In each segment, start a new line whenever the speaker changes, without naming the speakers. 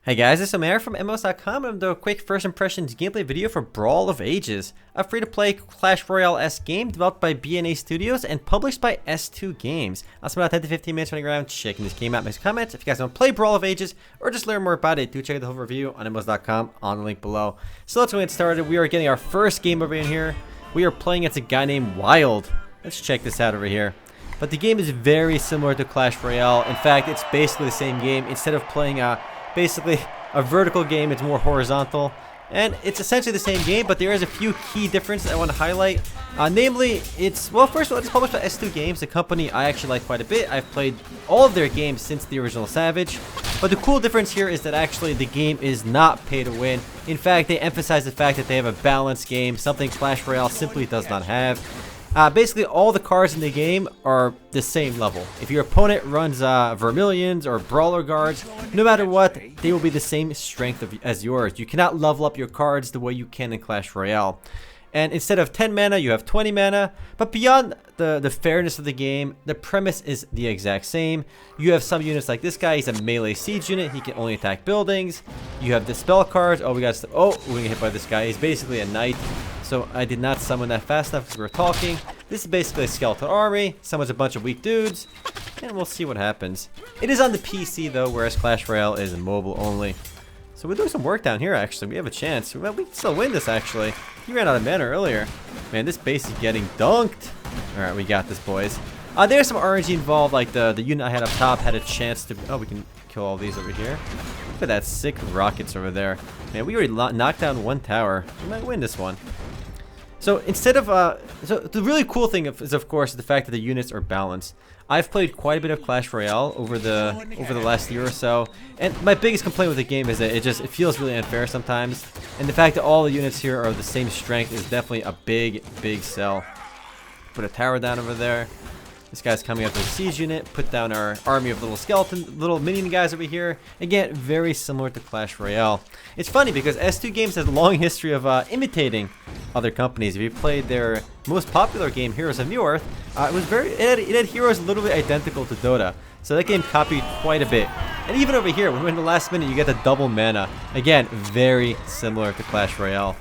Hey guys, it's Omer from MMOs.com and I'm doing a quick first impressions gameplay video for Brawl of Ages, a free-to-play Clash Royale-esque game developed by BNA Studios and published by S2 Games. I'll spend about 10 to 15 minutes running around checking this game out. Make comments. If you guys want to play Brawl of Ages or just learn more about it, do check out the whole review on MMOs.com on the link below. So let's get started. We are getting our first game over in here. We are playing against a guy named Wild. Let's check this out over here. But the game is very similar to Clash Royale. In fact, it's basically the same game. Instead of playing basically a vertical game, it's more horizontal, and it's essentially the same game, but there is a few key differences I want to highlight. Namely, well, first of all, it's published by S2 Games, a company I actually like quite a bit. I've played all of their games since the original Savage, but the cool difference here is that actually the game is not pay to win. In fact, they emphasize the fact that they have a balanced game, something Clash Royale simply does not have. Basically, all the cards in the game are the same level. If your opponent runs Vermilions or Brawler guards, no matter what, they will be the same strength as yours. You cannot level up your cards the way you can in Clash Royale. And instead of 10 mana, you have 20 mana. But beyond the fairness of the game, the premise is the exact same. You have some units like this guy. He's a melee siege unit. He can only attack buildings. You have the spell cards. Oh, we're gonna get hit by this guy. He's basically a knight. So I did not summon that fast enough because we were talking. This is basically a skeleton army. Summons a bunch of weak dudes. And we'll see what happens. It is on the PC though, whereas Clash Royale is mobile only. So we're doing some work down here actually. We have a chance. We can still win this actually. He ran out of mana earlier. Man, this base is getting dunked. Alright, we got this, boys. There's some RNG involved, like the unit I had up top had a chance to... Oh, we can kill all these over here. Look at that sick rockets over there. Man, we already knocked down one tower. We might win this one. So instead of... so the really cool thing is, of course, the fact that the units are balanced. I've played quite a bit of Clash Royale over the last year or so, and my biggest complaint with the game is that it feels really unfair sometimes. And the fact that all the units here are the same strength is definitely a big sell. Put a tower down over there. This guy's coming up with a siege unit. Put down our army of little minion guys over here. Again, very similar to Clash Royale. It's funny because S2 Games has a long history of imitating other companies. If you played their most popular game, Heroes of Newerth, it had heroes literally identical to Dota. So that game copied quite a bit. And even over here, when we're in the last minute, you get the double mana. Again, very similar to Clash Royale.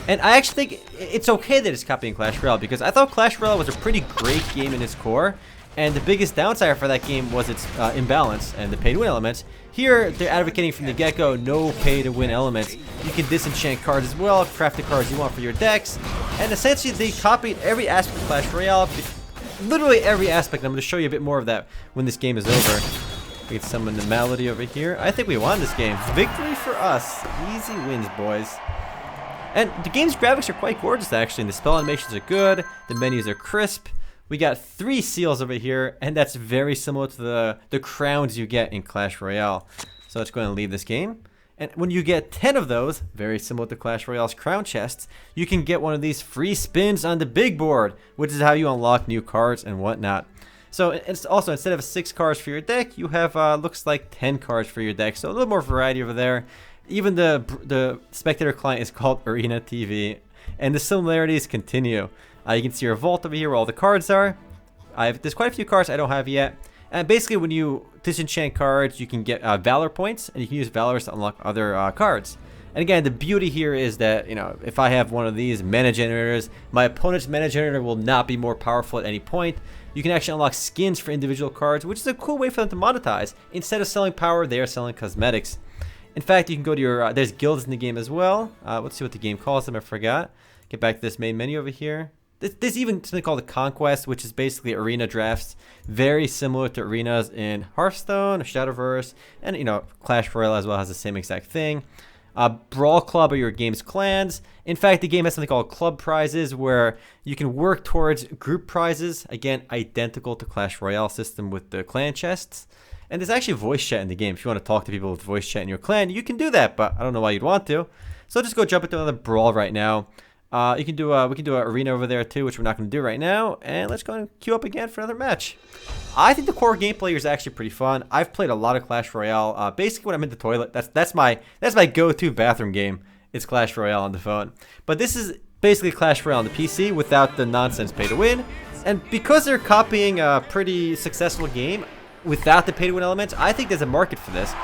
And I actually think it's okay that it's copying Clash Royale because I thought Clash Royale was a pretty great game in its core. And the biggest downside for that game was its imbalance and the pay-to-win elements. Here, they're advocating from the get-go, no pay-to-win elements. You can disenchant cards as well, craft the cards you want for your decks. And essentially, they copied every aspect of Clash Royale. Literally every aspect. I'm going to show you a bit more of that when this game is over. We can summon the Malady over here. I think we won this game. Victory for us. Easy wins, boys. And the game's graphics are quite gorgeous, actually. And the spell animations are good. The menus are crisp. We got 3 seals over here, and that's very similar to the crowns you get in Clash Royale. So let's go ahead and leave this game. And when you get 10 of those, very similar to Clash Royale's crown chests, you can get one of these free spins on the big board, which is how you unlock new cards and whatnot. So it's also, instead of 6 cards for your deck, you have, looks like 10 cards for your deck. So a little more variety over there. Even the spectator client is called Arena TV, and the similarities continue. You can see your vault over here where all the cards are. There's quite a few cards I don't have yet. And basically, when you disenchant cards, you can get Valor points, and you can use Valors to unlock other cards. And again, the beauty here is that, you know, if I have one of these mana generators, my opponent's mana generator will not be more powerful at any point. You can actually unlock skins for individual cards, which is a cool way for them to monetize. Instead of selling power, they are selling cosmetics. In fact, you can go to your, there's guilds in the game as well. Let's see what the game calls them, I forgot. Get back to this main menu over here. There's even something called the Conquest, which is basically arena drafts. Very similar to arenas in Hearthstone, Shadowverse, and, you know, Clash Royale as well has the same exact thing. Brawl Club are your game's clans. In fact, the game has something called club prizes where you can work towards group prizes. Again, identical to Clash Royale system with the clan chests. And there's actually voice chat in the game. If you want to talk to people with voice chat in your clan, you can do that, but I don't know why you'd want to. So just go jump into another brawl right now. We can do an arena over there too, which we're not going to do right now. And let's go and queue up again for another match. I think the core gameplay is actually pretty fun. I've played a lot of Clash Royale. Basically, when I'm in the toilet, that's my go-to bathroom game. It's Clash Royale on the phone. But this is basically Clash Royale on the PC without the nonsense pay-to-win. And because they're copying a pretty successful game without the pay-to-win elements, I think there's a market for this.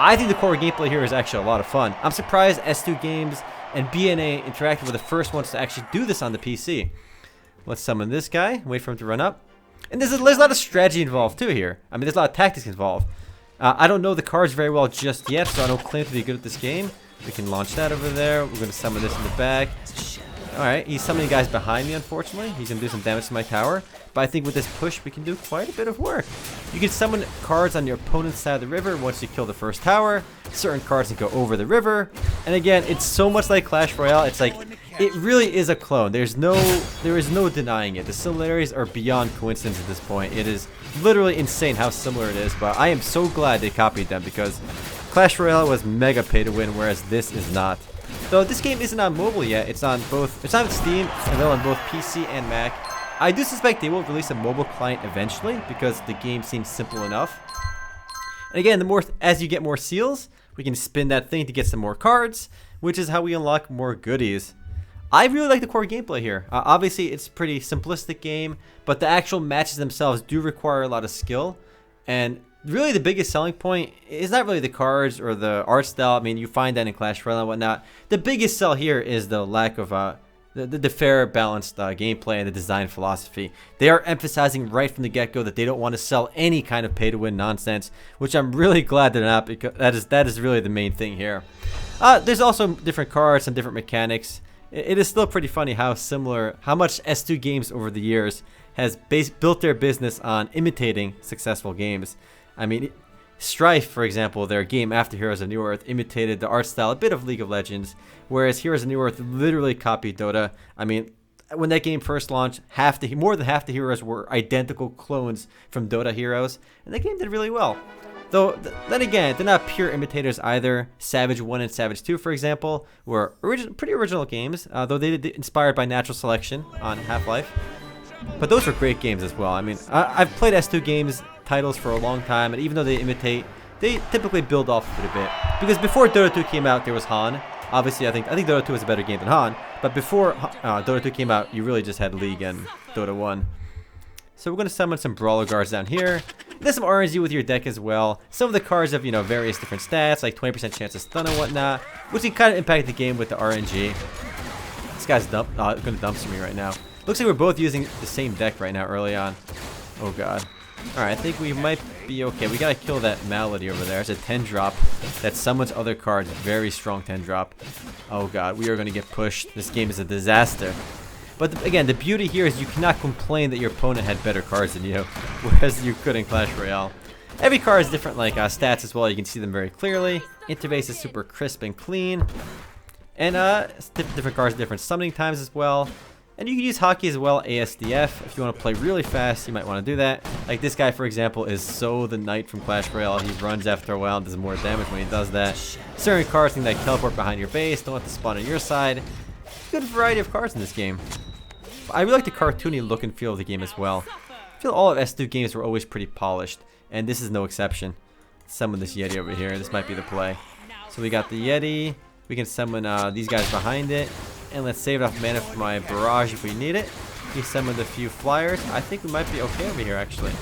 I think the core gameplay here is actually a lot of fun. I'm surprised S2 Games and BNA Interactive were the first ones to actually do this on the PC. Let's summon this guy, wait for him to run up. And there's a lot of strategy involved too here. I mean, there's a lot of tactics involved. I don't know the cards very well just yet, so I don't claim to be good at this game. We can launch that over there. We're going to summon this in the back. Alright, he's summoning guys behind me, unfortunately. He's going to do some damage to my tower. But I think with this push, we can do quite a bit of work. You can summon cards on your opponent's side of the river once you kill the first tower. Certain cards can go over the river. And again, it's so much like Clash Royale. It's like, it really is a clone. There is no denying it. The similarities are beyond coincidence at this point. It is literally insane how similar it is. But I am so glad they copied them because Clash Royale was mega pay to win, whereas this is not. Though this game isn't on mobile yet, it's on Steam, available on both PC and Mac. I do suspect they will release a mobile client eventually because the game seems simple enough. And again, as you get more seals, we can spin that thing to get some more cards, which is how we unlock more goodies. I really like the core gameplay here. Obviously, it's a pretty simplistic game, but the actual matches themselves do require a lot of skill. And really, the biggest selling point is not really the cards or the art style. I mean, you find that in Clash Royale and whatnot. The biggest sell here is the lack of the fair, balanced gameplay and the design philosophy. They are emphasizing right from the get-go that they don't want to sell any kind of pay-to-win nonsense, which I'm really glad they're not, because that is really the main thing here. There's also different cards and different mechanics. It is still pretty funny how much S2 Games over the years has built their business on imitating successful games. I mean, Strife, for example, their game after Heroes of New Earth, imitated the art style a bit of League of Legends, whereas Heroes of New Earth literally copied Dota. I mean, when that game first launched, more than half the heroes were identical clones from Dota heroes, and that game did really well. Though, then again, they're not pure imitators either. Savage 1 and Savage 2, for example, were pretty original games, though they did inspired by natural selection on Half-Life. But those were great games as well. I mean, I've played S2 Games titles for a long time, and even though they imitate, they typically build off of it a bit. Because before Dota 2 came out, there was Han. Obviously, I think Dota 2 is a better game than Han, but before Dota 2 came out, you really just had League and Dota 1. So we're going to summon some Brawler guards down here. There's some RNG with your deck as well. Some of the cards have, various different stats, like 20% chance of stun and whatnot, which can kind of impact the game with the RNG. This guy's going to dumpster me right now. Looks like we're both using the same deck right now early on. Oh god. Alright, I think we might be okay. We gotta kill that Malady over there. It's a 10 drop that summons other cards. Very strong 10 drop. Oh god, we are gonna get pushed. This game is a disaster. But again, the beauty here is you cannot complain that your opponent had better cards than you, whereas you could in Clash Royale. Every card is different, like stats as well. You can see them very clearly. Interface is super crisp and clean. And different cards, different summoning times as well. And you can use hockey as well, ASDF. If you want to play really fast, you might want to do that. Like this guy, for example, is so the knight from Clash Royale. He runs after a while and does more damage when he does that. Certain cards can like teleport behind your base, don't have to spawn on your side. Good variety of cards in this game. I really like the cartoony look and feel of the game as well. I feel all of S2 games were always pretty polished, and this is no exception. Summon this Yeti over here. This might be the play. So we got the Yeti. We can summon these guys behind it. And let's save enough mana for my barrage if we need it. We summoned a few flyers. I think we might be okay over here, actually.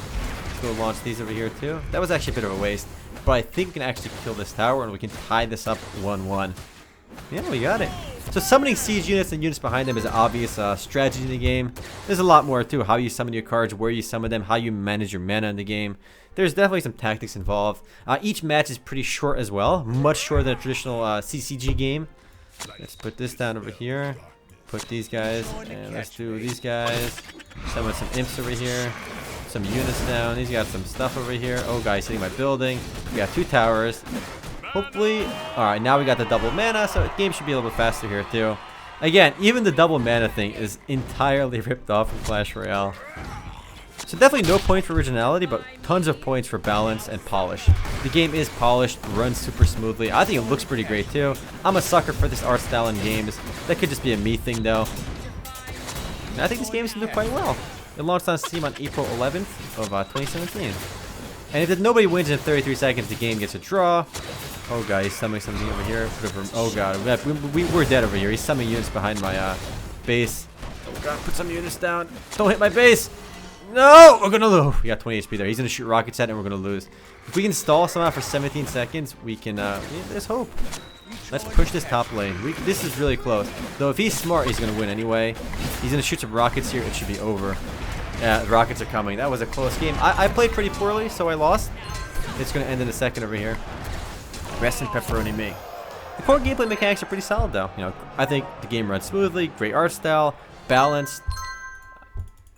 Let's go launch these over here, too. That was actually a bit of a waste. But I think we can actually kill this tower, and we can tie this up 1-1. Yeah, we got it. So summoning siege units and units behind them is an obvious strategy in the game. There's a lot more, too. How you summon your cards, where you summon them, how you manage your mana in the game. There's definitely some tactics involved. Each match is pretty short as well. Much shorter than a traditional CCG game. Let's put this down over here. Put these guys, and let's do these guys. Summon some imps over here. Some units down. He's got some stuff over here. Oh, guys, hitting my building. We got 2 towers. Hopefully, all right. Now we got the double mana, so the game should be a little bit faster here too. Again, even the double mana thing is entirely ripped off from Clash Royale. So definitely no point for originality, but tons of points for balance and polish. The game is polished, runs super smoothly. I think it looks pretty great too. I'm a sucker for this art style in games. That could just be a me thing though. And I think this game is going to do quite well. It launched on Steam on April 11th of 2017. And if nobody wins in 33 seconds, the game gets a draw. Oh god, he's summoning something over here. Oh god, we're dead over here. He's summoning units behind my base. Oh god, put some units down. Don't hit my base. No, we're gonna lose. We got 20 HP there. He's gonna shoot rockets at it and we're gonna lose. If we can stall somehow for 17 seconds, we can, there's hope. Let's push this top lane. This is really close. Though if he's smart, he's gonna win anyway. He's gonna shoot some rockets here. It should be over. Yeah, the rockets are coming. That was a close game. I played pretty poorly, so I lost. It's gonna end in a second over here. Rest in pepperoni me. The core gameplay mechanics are pretty solid though. You know, I think the game runs smoothly, great art style, balanced.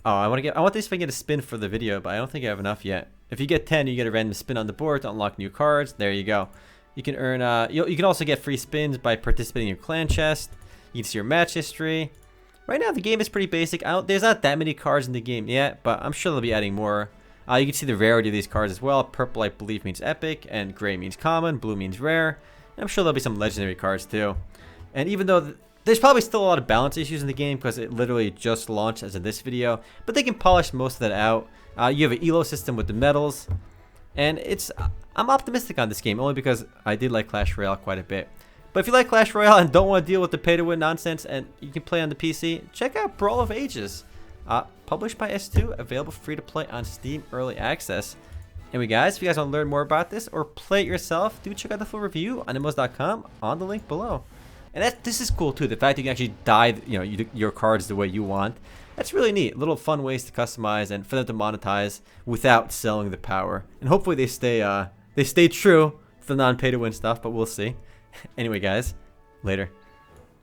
Oh, I want to see if I can get a spin for the video, but I don't think I have enough yet. If you get 10, you get a random spin on the board to unlock new cards. There you go. You can earn, you can also get free spins by participating in your clan chest. You can see your match history. Right now, the game is pretty basic. There's not that many cards in the game yet, but I'm sure they'll be adding more. You can see the rarity of these cards as well. Purple, I believe, means epic, and gray means common. Blue means rare. And I'm sure there'll be some legendary cards too. And even though there's probably still a lot of balance issues in the game because it literally just launched as of this video, but they can polish most of that out. You have an elo system with the medals, and I'm optimistic on this game only because I did like Clash Royale quite a bit. But if you like Clash Royale and don't want to deal with the pay-to-win nonsense and you can play on the PC, check out Brawl of Ages. Published by S2, available free to play on Steam Early Access. Anyway guys, if you guys want to learn more about this or play it yourself, do check out the full review on MMOs.com on the link below. And this is cool too, the fact you can actually dye your cards the way you want. That's really neat. Little fun ways to customize and for them to monetize without selling the power. And hopefully they stay true to the non-pay-to-win stuff, but we'll see. Anyway guys, later.